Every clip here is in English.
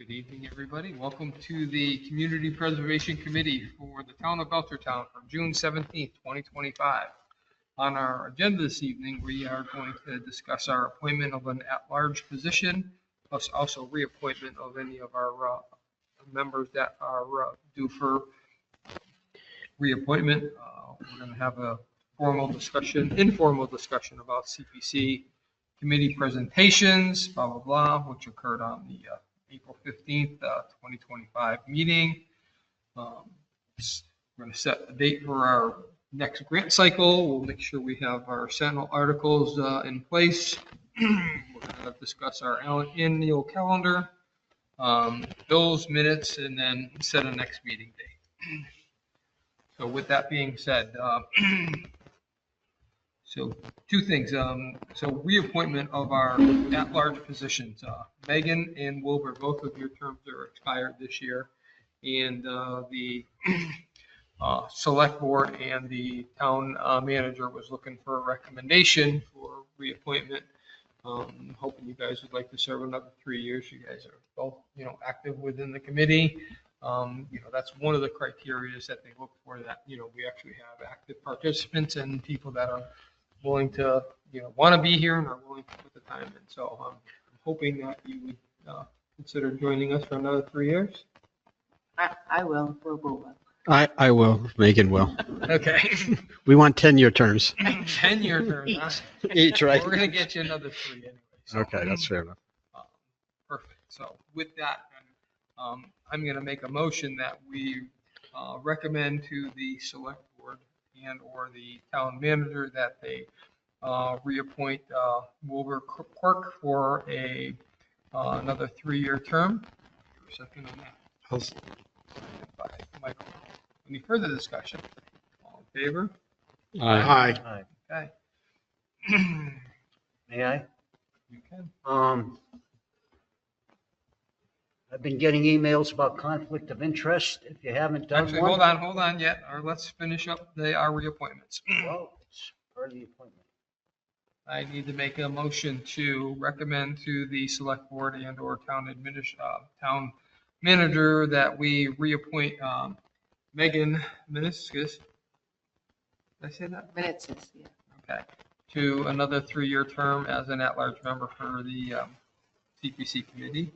Good evening, everybody. Welcome to the Community Preservation Committee for the Town of Belchertown for June 17th, 2025. On our agenda this evening, we are going to discuss our appointment of an at-large position, plus also reappointment of any of our members that are due for reappointment. We're going to have a informal discussion about CPC committee presentations, blah, blah, blah, which occurred on the April 15th, 2025 meeting. We're going to set a date for our next grant cycle. We'll make sure we have our Sentinel articles in place. We're going to discuss our annual calendar, bills, minutes, and then set a next meeting date. So with that being said, so two things. So reappointment of our at-large positions. Megan and Wilbur, both of your terms are expired this year. And the select board and the town manager was looking for a recommendation for reappointment. Hoping you guys would like to serve another 3 years. You guys are both, active within the committee. That's one of the criteria that they look for, that, we actually have active participants and people that are willing to, want to be here and are willing to put the time in. So I'm hoping that you would consider joining us for another 3 years. I will. Will. I will. Megan will. Okay. We want 10-year terms. 10-year terms. Huh? Each, right? We're going to get you another 3 anyway. So, Okay, that's fair enough. Perfect. So with that, I'm going to make a motion that we recommend to the select board and or the town manager that they reappoint Wilbur Quirk for another 3-year term. Second on that. Second by Michael. Any further discussion? All in favor? Aye. Okay. May I? You can. I've been getting emails about conflict of interest. If you haven't done Actually, one. hold on yet. Or let's finish up our reappointments. Well, it's part of the appointment. I need to make a motion to recommend to the select board and or town manager that we reappoint Megan Meniscus. Did I say that? Minutes, yeah. Okay. To another 3-year term as an at-large member for the CPC committee.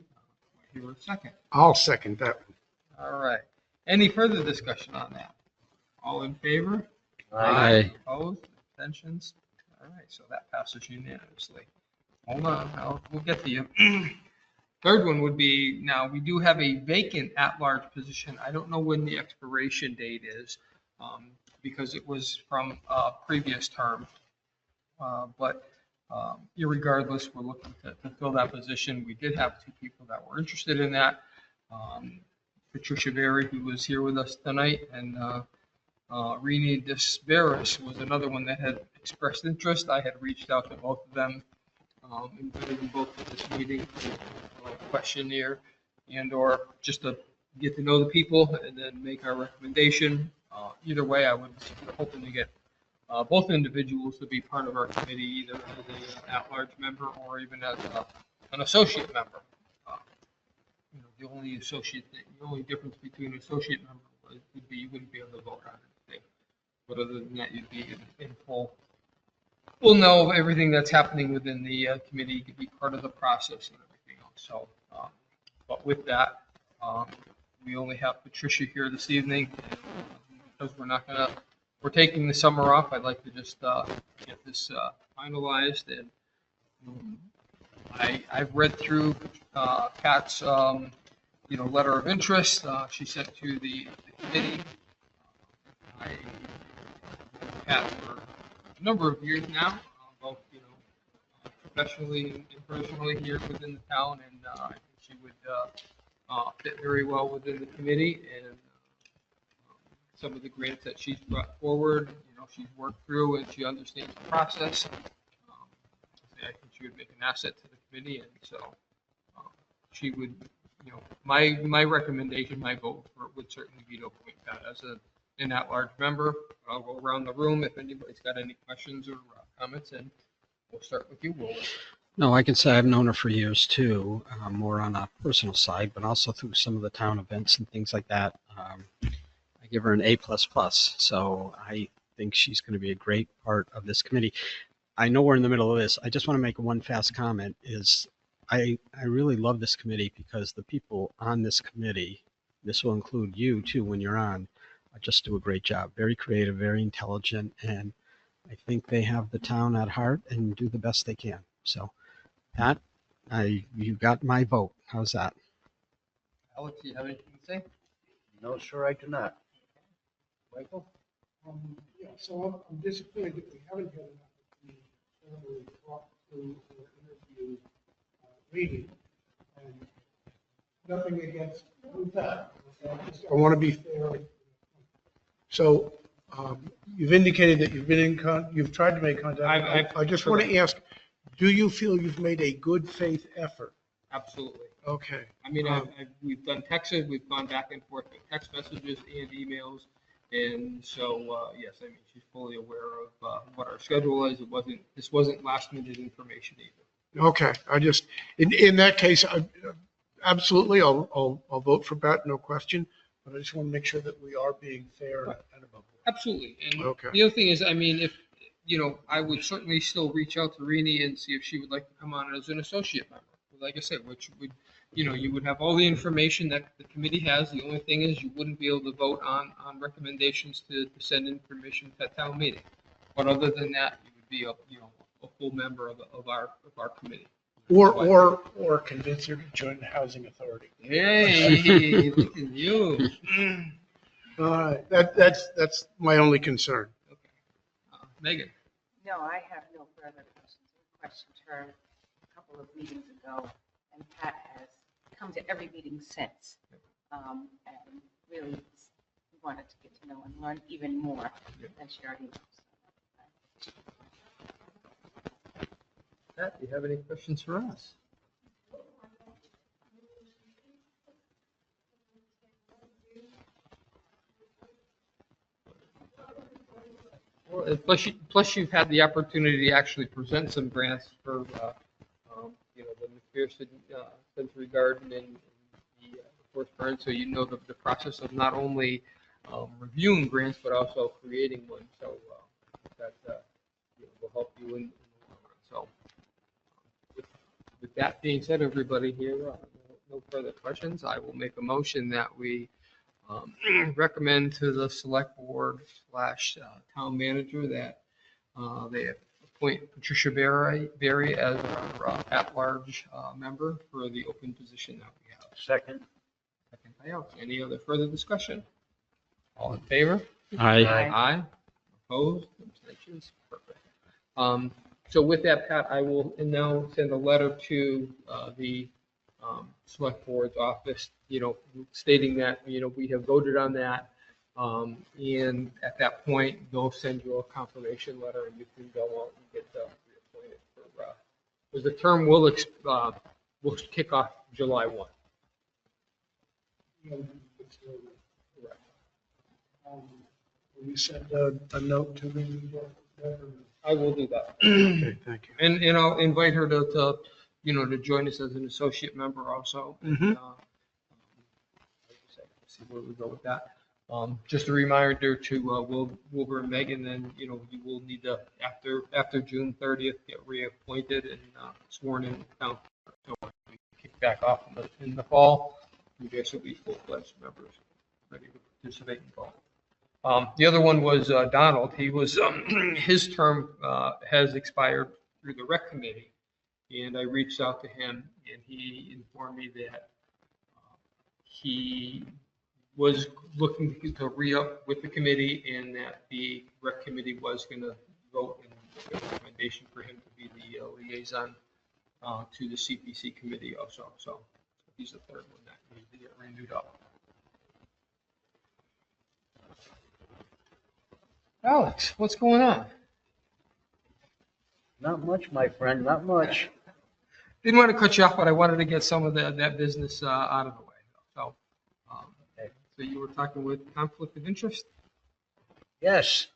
Here a second. I'll second that one. All right. Any further discussion on that? All in favor? Aye. Opposed? Abstentions? All right, so that passes unanimously. Hold on, we'll get to you. Third one would be, now we do have a vacant at-large position. I don't know when the expiration date is because it was from a previous term. But irregardless, we're looking to fill that position. We did have 2 people that were interested in that. Patricia Berry, who was here with us tonight, and Rini Disveris was another one that had expressed interest. I had reached out to both of them, invited them both to this meeting, a questionnaire, and or just to get to know the people and then make our recommendation. Either way, I would hoping to get both individuals to be part of our committee, either as an at-large member or even as an associate member. The only difference between an associate member would be you wouldn't be able to vote on anything. But other than that, you'd be in full. We'll know everything that's happening within the committee. You could be part of the process and everything else. So, but with that, we only have Patricia here this evening, and because we're taking the summer off. I'd like to just get this finalized, and I've read through Kat's letter of interest she sent to the committee. I know Kat for a number of years now, both professionally and personally here within the town, and I think she would fit very well within the committee. And some of the grants that she's brought forward, she's worked through and she understands the process. I think she would make an asset to the committee, and so she would, my recommendation, my vote would certainly be to appoint that as an at-large member. I'll go around the room if anybody's got any questions or comments, and we'll start with you, Will. No, I can say I've known her for years too, more on a personal side, but also through some of the town events and things like that. I give her an A++, so I think she's going to be a great part of this committee. I know we're in the middle of this. I just want to make one fast comment is I really love this committee because the people on this committee, this will include you too when you're on, just do a great job. Very creative, very intelligent, and I think they have the town at heart and do the best they can. So Pat, you got my vote. How's that? Alex, you have anything to say? No, sir, I do not. Michael? Yeah, so I'm disappointed that we haven't had an opportunity to formally talk to or interview Reedy. And nothing against that. I want to be fair. So you've indicated that you've been you've tried to make contact. I just want to ask, do you feel you've made a good faith effort? Absolutely. Okay. I mean, we've done texts, we've gone back and forth with text messages and emails. And so, yes, I mean, she's fully aware of what our schedule is. This wasn't last minute information either. Okay. I just, in that case, absolutely, I'll vote for Pat, no question. But I just want to make sure that we are being fair and above board. Absolutely. And Okay. the other thing is, I mean, if, I would certainly still reach out to Rini and see if she would like to come on as an associate member. Like I said, which would, you would have all the information that the committee has. The only thing is you wouldn't be able to vote on recommendations to send information to town meeting. But other than that, you would be a full member of our committee. Or convince her to join the housing authority. Hey, look at you. That's my only concern. Okay. Megan. No, I have no further questions. I questioned her a couple of meetings ago, and Pat has come to every meeting since. And really wanted to get to know and learn even more than she already knows. Pat, do you have any questions for us? Well, plus you've had the opportunity to actually present some grants for, the McPherson Sensory Garden and the Forest Burn, so you know the process of not only reviewing grants but also creating one. So that will help you in the long run. So with that being said, everybody here, no further questions. I will make a motion that we recommend to the select board / town manager that they appoint Patricia Berry as our at-large member for the open position that we have. Second. Second by Alex. Any other further discussion? All in favor? Aye. Aye. Opposed? Abstentions? Perfect. So with that, Pat, I will now send a letter to the select board's office, stating that, we have voted on that. And at that point, they'll send you a confirmation letter and you can go out and get reappointed for, because the term will kick off July 1. Correct. Will you send a note to me? I will do that. Okay, thank you. And I'll invite her to join us as an associate member also. Mhm. See where we go with that. Just a reminder to Wilbur and Megan, then, you will need to, after June 30th, get reappointed and sworn in town. So we kick back off in the fall. You guys will be full-fledged members, ready to participate in both. The other one was Donald. He was, his term has expired through the rec committee. And I reached out to him and he informed me that he was looking to re-up with the committee and that the rec committee was going to vote and make a recommendation for him to be the liaison to the CPC committee also. So he's the third one that needs to get renewed up. Alex, what's going on? Not much, my friend, not much. Didn't want to cut you off, but I wanted to get some of that business out of the way. So, so you were talking with conflict of interest? Yes.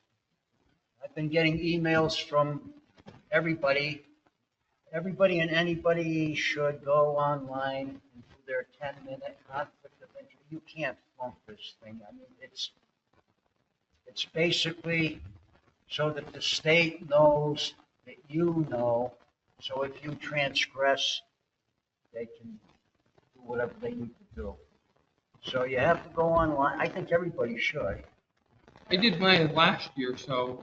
I've been getting emails from everybody everybody and anybody should go online and do their 10-minute conflict of interest. You can't flunk this thing. I mean, it's basically so that the state knows that you know. So if you transgress, they can do whatever they need to do. So you have to go online. I think everybody should. I did mine last year, so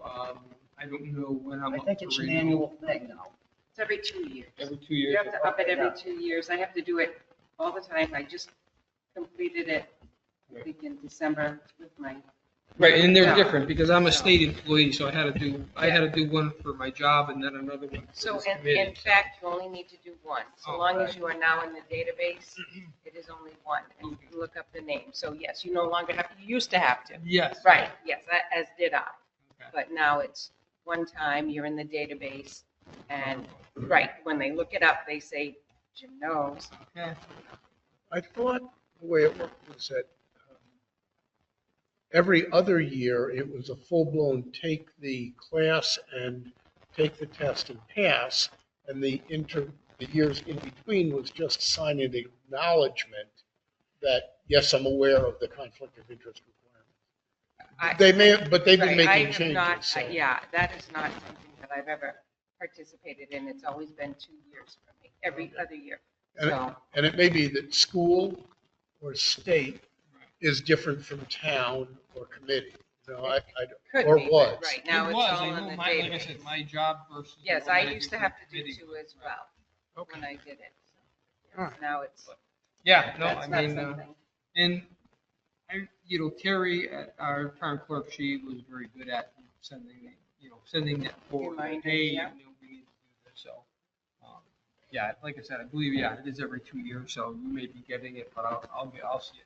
I don't know when I'm I up think for it's an renewal. annual thing now. It's every 2 years. Every 2 You years. have to up it every 2 years. I have to do it all the time. I just completed it, I think in December with my. Right, and they're Yeah. different because I'm a So- state employee, so I had to do one for my job and then another one for So this in committee. fact, you only need to do one. So Oh, long as right. you are now in the database, it is only one. And you can look up the name. So yes, you no longer have, you used to have to. Yes. Right, yes, as did I. Okay. But now it's one time, you're in the database, and, right, when they look it up, they say, Jim knows. Okay. I thought the way it worked was that every other year, it was a full-blown take the class and take the test and pass, and the years in between was just sign an acknowledgement that, yes, I'm aware of the conflict of interest requirement. But they've been Right, I making have changes. not- so- Yeah, that is not something that I've ever participated in. It's always been 2 years for me, every other year. And it- So, And it may be that school or state is different from town or committee. You know, I don't. could Or be, but was. right now It it's was, all I in know the like I said, database. my job versus. Yes, what I do used to for have to do committee. 2 as well, Okay. when I did it. All right. Now it's, Yeah, no, I that's not mean, something. and Terry, our town clerk, she was very good at sending that forward. Reminders, Hey, yeah. we need to do this, so. Yeah, like I said, I believe, yeah, it is every 2 years, so you may be getting it, but I'll see it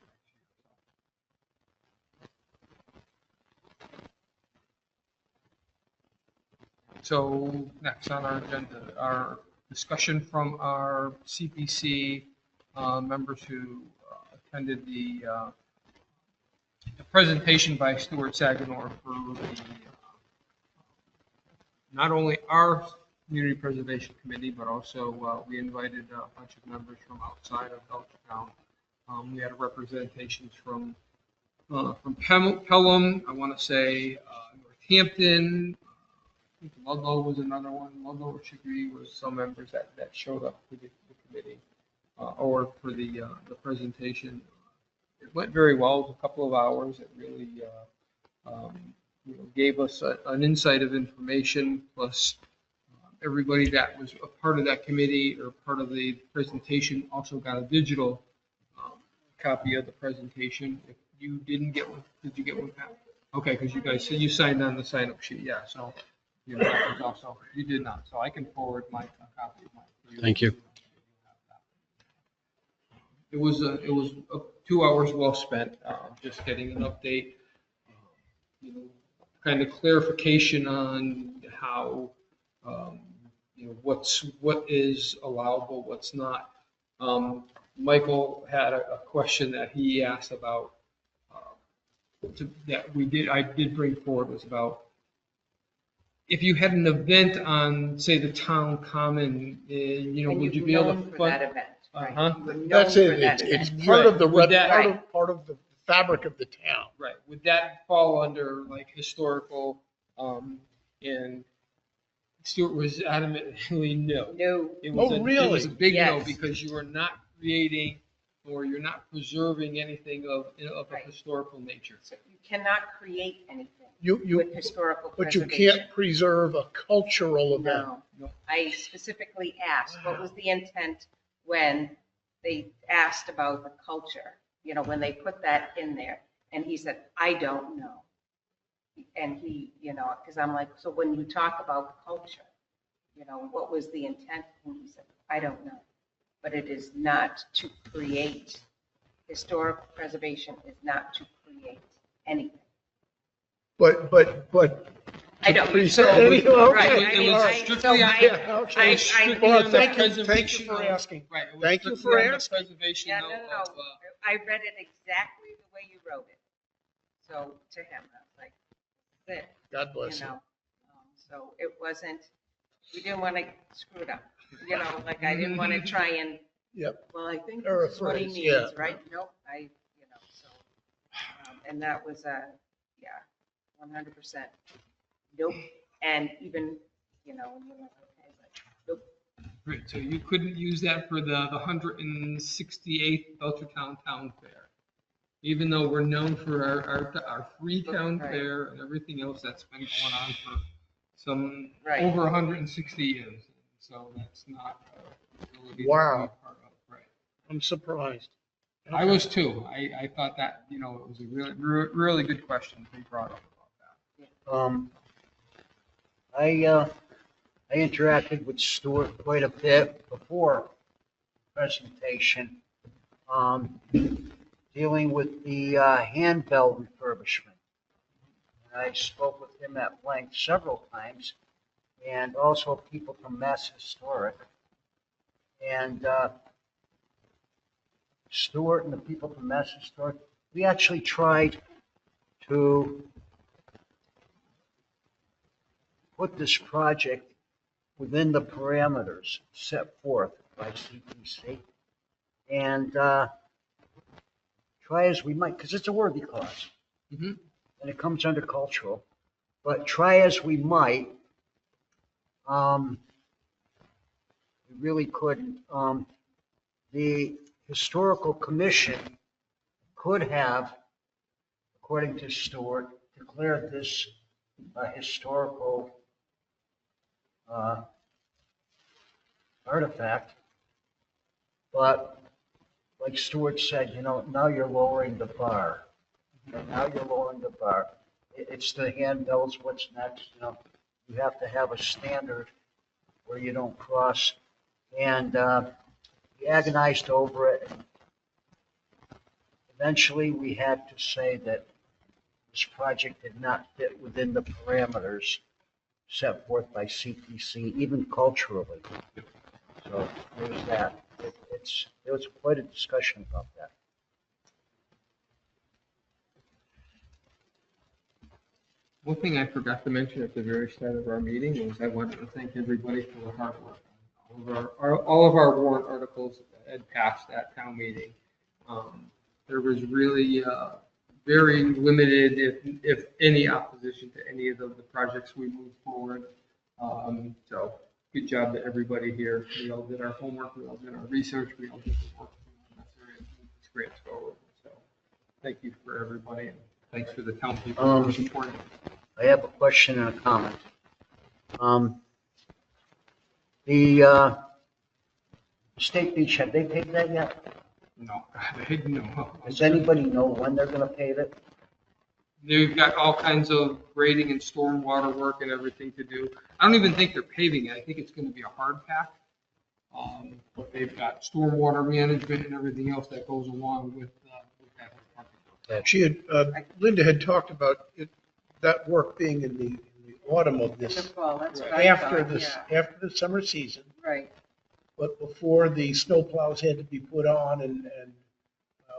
next year. So next on our agenda, our discussion from our CPC members who attended the presentation by Stuart Saganor for not only our Community Preservation Committee, but also we invited a bunch of members from outside of Belchertown. We had representations from Pelham, I want to say Northampton, I think Ludlow was another one. Ludlow or Chicopee was some members that showed up for the committee or for the presentation. It went very well. It was a couple of hours. It really gave us an insight of information. Plus, everybody that was a part of that committee or part of the presentation also got a digital copy of the presentation. If you didn't get one, did you get one? Okay, because you guys said you signed on the sign-up sheet. Yeah, so. That was also, you did not, so I can forward my copy of mine. for you. Thank you. It was 2 hours well spent, just getting an update, kind of clarification on how, what is allowable, what's not. Michael had a question that he asked about, I did bring forward, was about if you had an event on, say, the town common, And would you you've be able known to for fund? that event, right? Uh-huh. You were known That's for it. that It's event. part of the, Would that- part of the fabric of the town. Right, would that fall under like historical, and Stuart was adamantly no. No, It was Oh, It was really? a big no, Yes. because you are not creating, or you're not preserving anything of a Right. historical nature. so you cannot create anything You, with historical but you preservation. can't preserve a cultural event. No. No. I specifically asked, what was the intent when they asked about the culture? When they put that in there, and he said, I don't know. And he, because I'm like, so when you talk about culture, what was the intent? And he said, I don't know. But it is not to create, historical preservation is not to create anything. But. I don't. Preserve- Right, Okay, I mean, all I- right. so I- Yeah, okay. I- It was strictly Well, on the thank you preservation for of- asking. Right. it was Thank you strictly for on the asking. Preservation Yeah, though, no. of, I read it exactly the way you wrote it. So to him, I was like, that's it, God bless you. So it wasn't, we didn't want to screw it up. You know, like I didn't want to try and, Yep. well, I think Or a this is what he phrase, yeah. means, right? Nope, so. And that was yeah, 100%. Nope. And even, when you're like, okay, but nope. Right, so you couldn't use that for the 168th Belchertown Town Fair. Even though we're known for our free town Right. fair and everything else that's been going on for some Right. over 160 years. So that's not a ability to be Wow. part of, right? I'm surprised. I was too. I thought that, it was a really good question to be brought up about that. I interacted with Stuart quite a bit before presentation, dealing with the handbell refurbishment. And I spoke with him at length several times, and also people from Mass Historic. And Stuart and the people from Mass Historic, we actually tried to put this project within the parameters set forth by CPC, and try as we might, because it's a worthy cause, Mhm. and it comes under cultural, but try as we might, we really couldn't. The historical commission could have, according to Stuart, declared this a historical artifact, but like Stuart said, now you're lowering the bar. Now you're lowering the bar. It's the handbells, what's next, you have to have a standard where you don't cross. And we agonized over it. Eventually, we had to say that this project did not fit within the parameters set forth by CPC, even culturally. So there's that. There was quite a discussion about that. One thing I forgot to mention at the very start of our meeting was I wanted to thank everybody for the hard work. All of our warrant articles had passed at town meeting. There was really very limited, if any, opposition to any of the projects we moved forward. So good job to everybody here. We all did our homework, we all did our research, we all did the work necessary to move this grant forward. So thank you for everybody, and thanks for the town people for supporting. I have a question and a comment. The State Beach, have they paved that yet? No, no. Does anybody know when they're gonna pave it? They've got all kinds of grading and stormwater work and everything to do. I don't even think they're paving it. I think it's going to be a hard pack. But they've got stormwater management and everything else that goes along with that. She had, Linda had talked about it, that work being in the autumn of In the this, fall, that's what I after thought, this, yeah. after the summer season, Right, but before the snow plows had to be put on and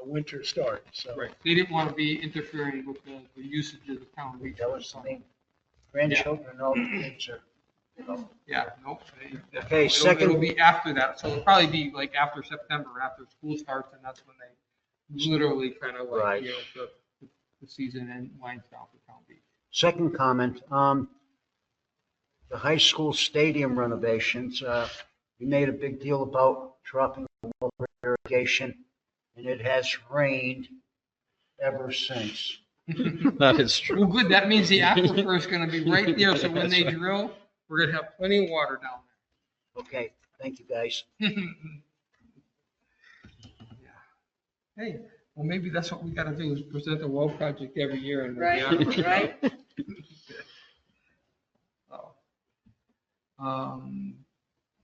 winter started, so. Right. They didn't want to be interfering with the usage of the town beach. That was the grandchildren, all the kids are, Yeah, nope. Okay, second- It'll be after that. So it'll probably be like after September, after school starts, and that's when they literally kind of like, Right. the season and winds down for town beach. Second comment, the high school stadium renovations, we made a big deal about dropping the well for irrigation, and it has rained ever since. That is true. Well, good. That means the aquifer is going to be right there. So when they drill, we're going to have plenty of water down Okay, thank you, guys. there. Yeah. Hey, well, maybe that's what we got to do is present the well project every year. And right, right. Oh.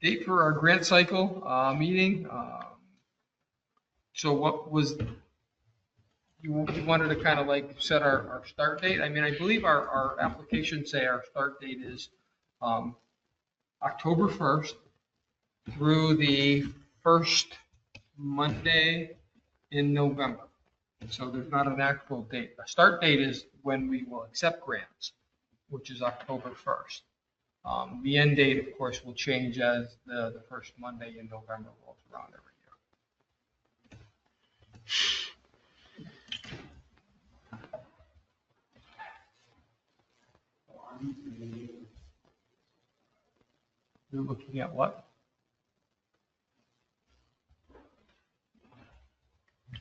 Date for our grant cycle meeting. So what was, you wanted to kind of like set our start date? I mean, I believe our applications say our start date is October 1st through the first Monday in November. So there's not an actual date. The start date is when we will accept grants, which is October 1st. The end date, of course, will change as the first Monday in November rolls around every year. You're looking at what?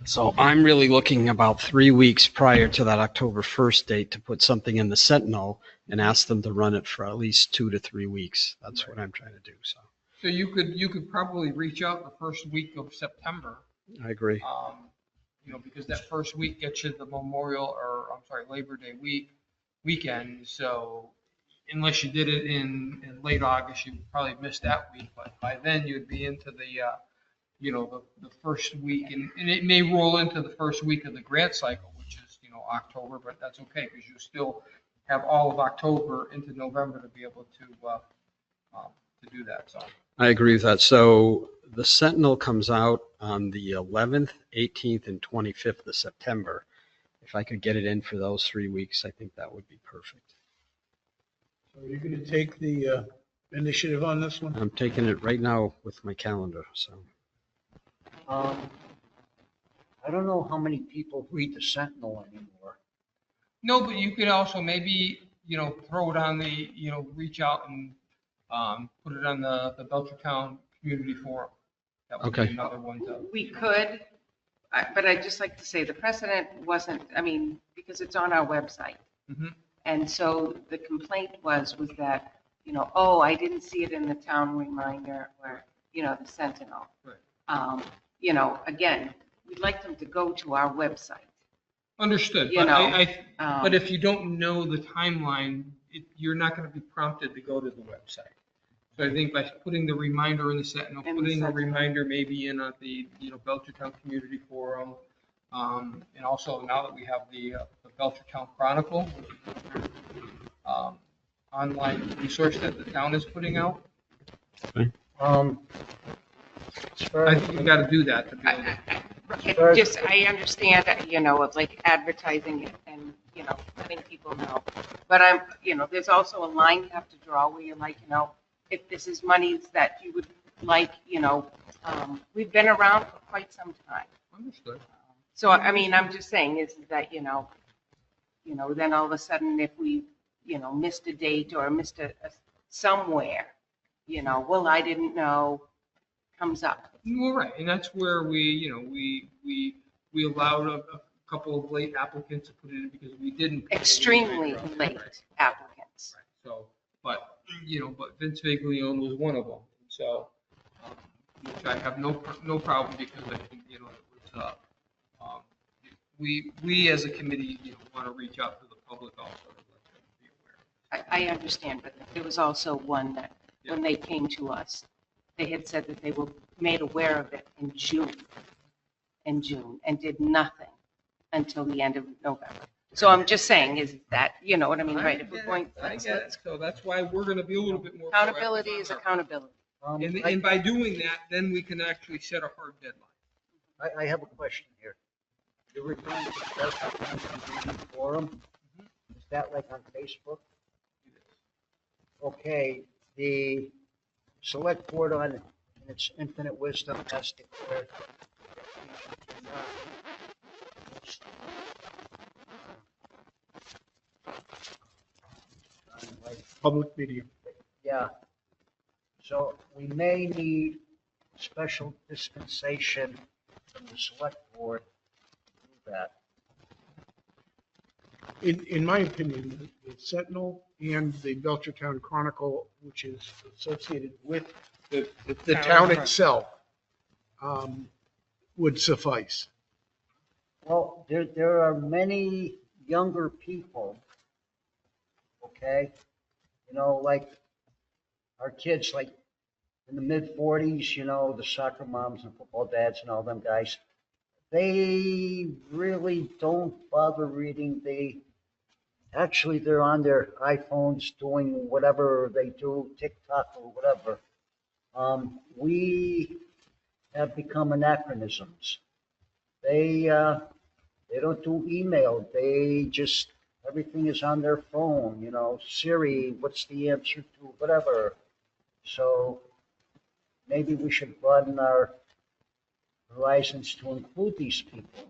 So I'm really looking about 3 weeks prior to that October 1st date to put something in the Sentinel and ask them to run it for at least 2 to 3 weeks. That's what I'm trying to do. So So you could probably reach out the first week of September, I agree. because that first week gets you the Labor Day weekend. So unless you did it in late August, you probably missed that week. But by then you'd be into the first week, and it may roll into the first week of the grant cycle, which is, October, but that's okay because you still have all of October into November to be able to do that. So. I agree with that. So the Sentinel comes out on the 11th, 18th, and 25th of September. If I could get it in for those 3 weeks, I think that would be perfect. So are you going to take the initiative on this one? I'm taking it right now with my calendar. So I don't know how many people read the Sentinel anymore. No, but you could also maybe, throw it on reach out and put it on the Belchertown Community Forum. That would be Okay. another one to. We could, but I'd just like to say the precedent wasn't, because it's on our website. Mhm. And so the complaint was that, oh, I didn't see it in the town reminder or, the Sentinel. Right. Again, we'd like them to go to our website. Understood, You but know, but if you don't know the timeline, you're not going to be prompted to go to the website. So I think by putting the reminder in the Sentinel, In the putting a Sentinel. reminder maybe in the Belchertown Community Forum, and also now that we have the Belchertown Chronicle, which is another, online resource that the town is putting out. As far I as think you got to do that to be able to. I understand, of like advertising it and, letting people know. But there's also a line you have to draw where you're like, if this is monies that you would like, we've been around for quite some time. Understood. So, I'm just saying is that, then all of a sudden if we, missed a date or missed a somewhere, well, I didn't know, comes up. Well, right, and that's where we allowed a couple of late applicants to put it in because we didn't. put any Extremely reminder on. late Right, applicants. right. So, but Vince Viglione was one of them. So, which I have no problem because I think it was we as a committee want to reach out to the public also to let them be aware. I understand, but there was also one that when they came to us, they had said that they were made aware of it in June, and did nothing until the end of November. So I'm just saying is that, you know what I mean, right? If we're going, I get it. So that's why we're going to be a little bit more. accountability proactive is on our- accountability. And by doing that, then we can actually set a hard deadline. I have a question here. You're referring to the Belchertown Forum? Is that like on Facebook? Okay, the select board on in its infinite wisdom has declared Public video. yeah. So we may need special dispensation from the select board to do that. In my opinion, the Sentinel and the Belchertown Chronicle, which is associated with the town itself, would suffice. Well, there are many younger people, okay? Like our kids, like in the mid-40s, the soccer moms and football dads and all them guys, they really don't bother reading. Actually, they're on their iPhones doing whatever they do, TikTok or whatever. We have become anachronisms. They don't do email. They just everything is on their phone, you know, Siri, what's the answer to whatever. So maybe we should broaden our horizons to include these people.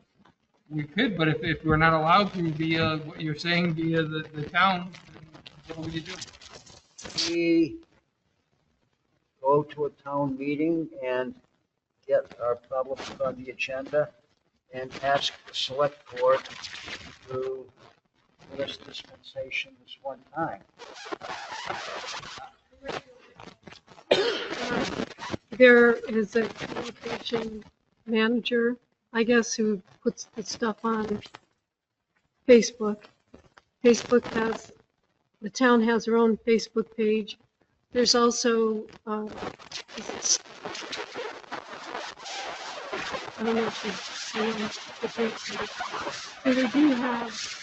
We could, but if we're not allowed to via what you're saying via the town, then what do we do? We go to a town meeting and get our problems on the agenda and ask the select board to give us dispensation this one time. There is a communication manager, I guess, who puts the stuff on Facebook. The town has their own Facebook page. There's also, I don't know if the page, but they do have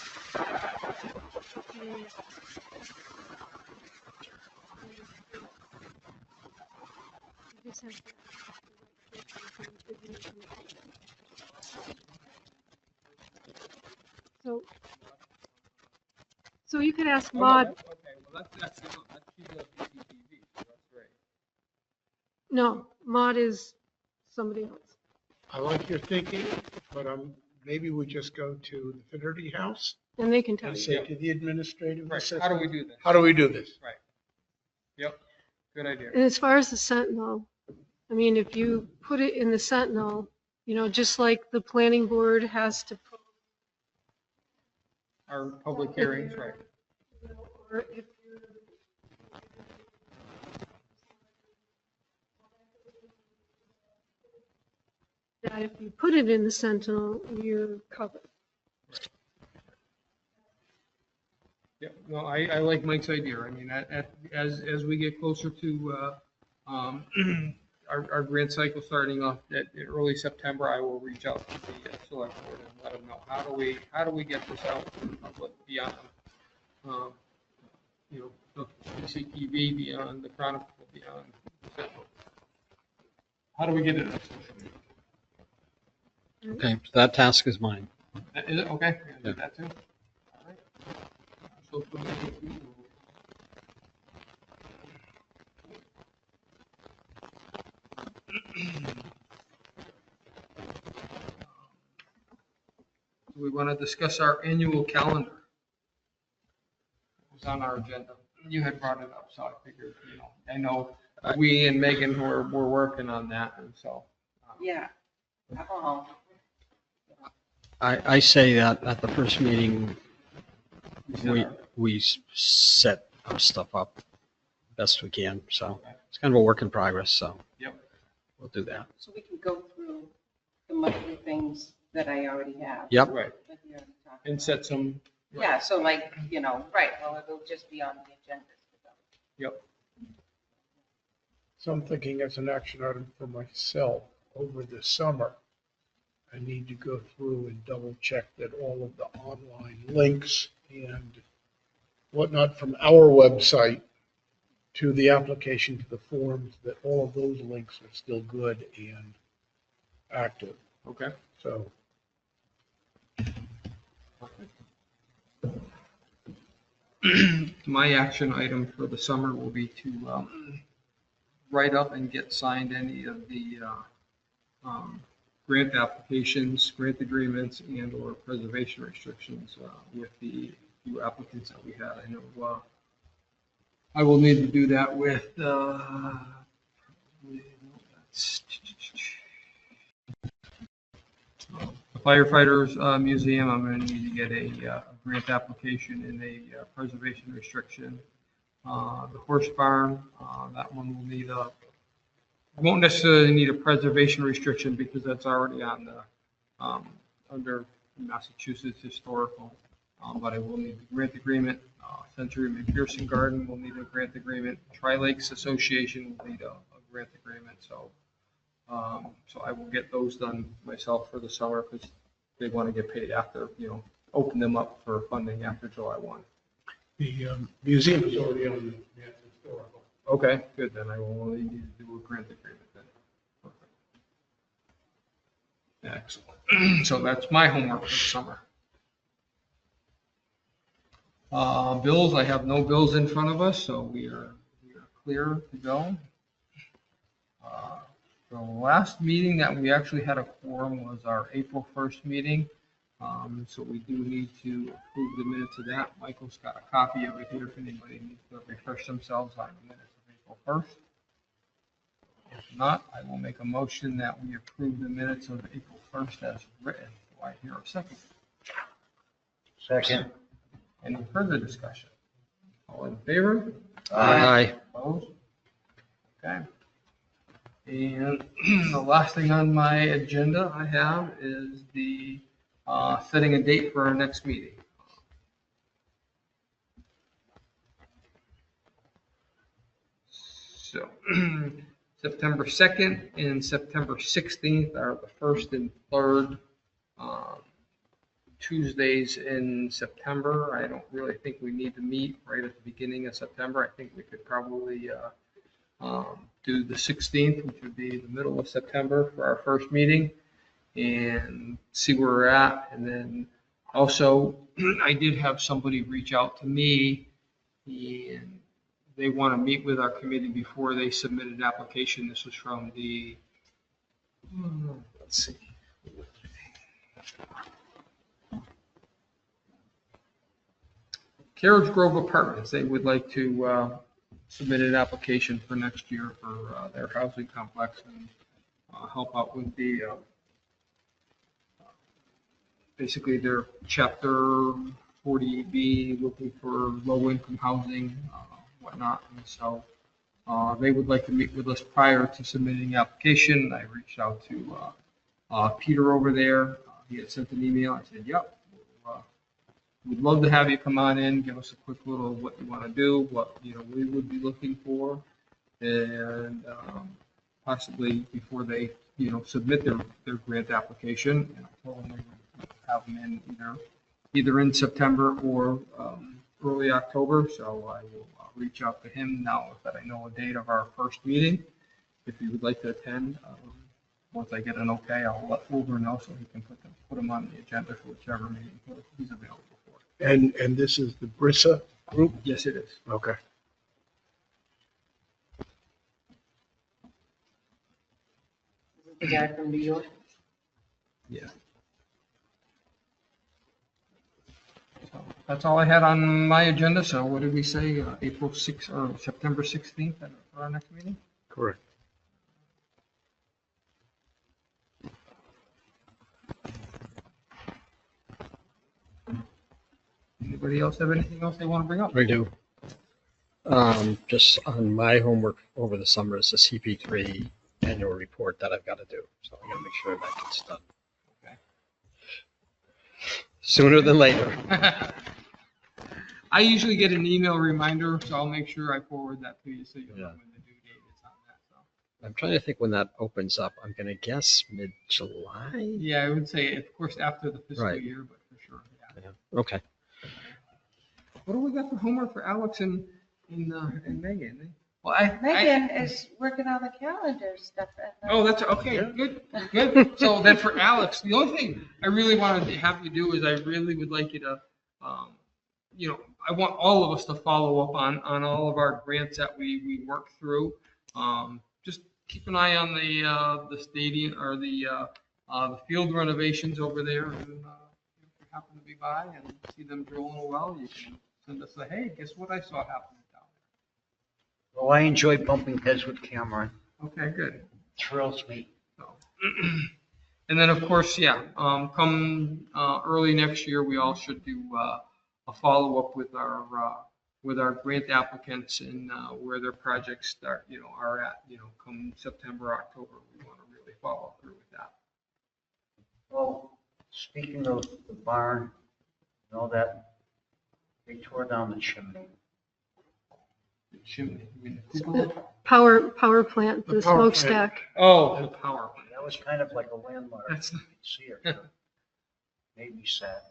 you just have to- So you could ask Oh, no, Maud, okay, well, that's she's a BCTV, so that's great. no, Maud is somebody else. I like your thinking, but maybe we just go to the Fidelity House And they can tell and you. say to the administrative Right, assistant. how do we do this? How do we do this? Yep, good idea. And as far as the Sentinel, I mean, if you put it in the Sentinel, you know, just like the planning board has to put, Our public hearings, right. or if you're, that if you put it in the Sentinel, you're covered. Yeah, no, I like Mike's idea. I mean, as we get closer to, our grant cycle starting off at early September, I will reach out to the select board and let them know, how do we get this out to the public beyond, you know, the CTV, beyond the Chronicle, beyond the Sentinel? How do we get it out? Okay, so that task is mine. Is it, okay, we can do that too. All right. Social media. We want to discuss our annual calendar. It was on our agenda. You had brought it up, so I figured, you know, I know we and Megan were working on that, and so. Yeah. Oh, I say that at the first meeting, we we set our stuff up best we can. So it's kind of a work in progress. So Yep. we'll do that. so we can go through the monthly things that I already have. Yep. Right, Like you already talked and about. set some. Yeah, so like, you know, right, well, it'll just be on the agenda. Yep. So I'm thinking as an action item for myself over the summer, I need to go through and double check that all of the online links and whatnot from our website to the application to the forms, that all of those links are still good and active. Okay. So My action item for the summer will be to write up and get signed any of the grant applications, grant agreements, and/or preservation restrictions with the few applicants that we had. I know I will need to do that with the firefighters museum. I'm going to need to get a grant application and a preservation restriction. The horse barn, that one will need won't necessarily need a preservation restriction because that's already on the under Massachusetts historical. But I will need a grant agreement. Century McPherson Garden will need a grant agreement. Tri-Lakes Association will need a grant agreement. So I will get those done myself for the summer because they want to get paid after, you know, open them up for funding after July 1. the museum is already on the historical. Okay, good. Then I will only need to do a grant agreement then. Perfect. Excellent. So that's my homework for the summer. Bills, I have no bills in front of us, so we are clear to go. The last meeting that we actually had a quorum was our April 1st meeting. So we do need to approve the minutes of that. Michael's got a copy of it here if anybody needs to refresh themselves on the minutes of April 1st. If not, I will make a motion that we approve the minutes of April 1st as written. Do I hear a second? Second. Any further discussion? All in favor? Aye. Opposed? Okay. And the last thing on my agenda I have is the setting a date for our next meeting. So September 2nd and September 16th are the first and third Tuesdays in September. I don't really think we need to meet right at the beginning of September. I think we could probably do the 16th, which would be the middle of September for our first meeting, and see where we're at. And then also, I did have somebody reach out to me, and they want to meet with our committee before they submit an application. This was from the, let's see. Carriage Grove Apartments. They would like to submit an application for next year for their housing complex and help out with the basically their chapter 40B, looking for low income housing, whatnot. And so they would like to meet with us prior to submitting the application. I reached out to Peter over there. He had sent an email. I said, yep. We'd love to have you come on in, give us a quick little what you want to do, what we would be looking for, and possibly before they submit their grant application. And I told them we would have them in either in September or early October. So I will reach out to him now that I know a date of our first meeting. If he would like to attend, once I get an okay, I'll let Wilbur know so he can put them on the agenda for whichever meeting he's available for. And this is the Brissa group? Yes, it is. Okay. The guy from New York. Yeah. So that's all I had on my agenda. So what did we say? April 6th or September 16th for our next meeting? Correct. Anybody else have anything else they want to bring up? I do. Just on my homework over the summer is the CP3 annual report that I've got to do. So I got to make sure that gets done. Okay. Sooner than later. I usually get an email reminder, so I'll make sure I forward that to you so you'll know when the due date is on that. So. I'm trying to think when that opens up. I'm going to guess mid-July. Yeah, I would say, of course, after the fiscal Right. year, but for sure. Yeah. Yeah. Okay. What do we got for homework for Alex and Megan? Well, Megan is working on the calendar stuff. Oh, that's okay. Good. So then for Alex, the only thing I really wanted to have you do is I really would like you to, I want all of us to follow up on all of our grants that we work through. Just keep an eye on the stadium or the field renovations over there. And if you happen to be by and see them drilling a well, you can send us a, hey, guess what I saw happening down Well, I enjoy bumping heads with Cameron. there. Okay, good. Thrills me. So, and then of course, come early next year, we all should do a follow up with our grant applicants and where their projects are at. Come September, October, we want to really follow through with that. Well, speaking of the barn, that they tore down the chimney. The chimney. I mean, the cupola? Power plant, The the power plant. smokestack. Oh, the power plant. That was kind of like a landmark. You That's could see it. Made me sad.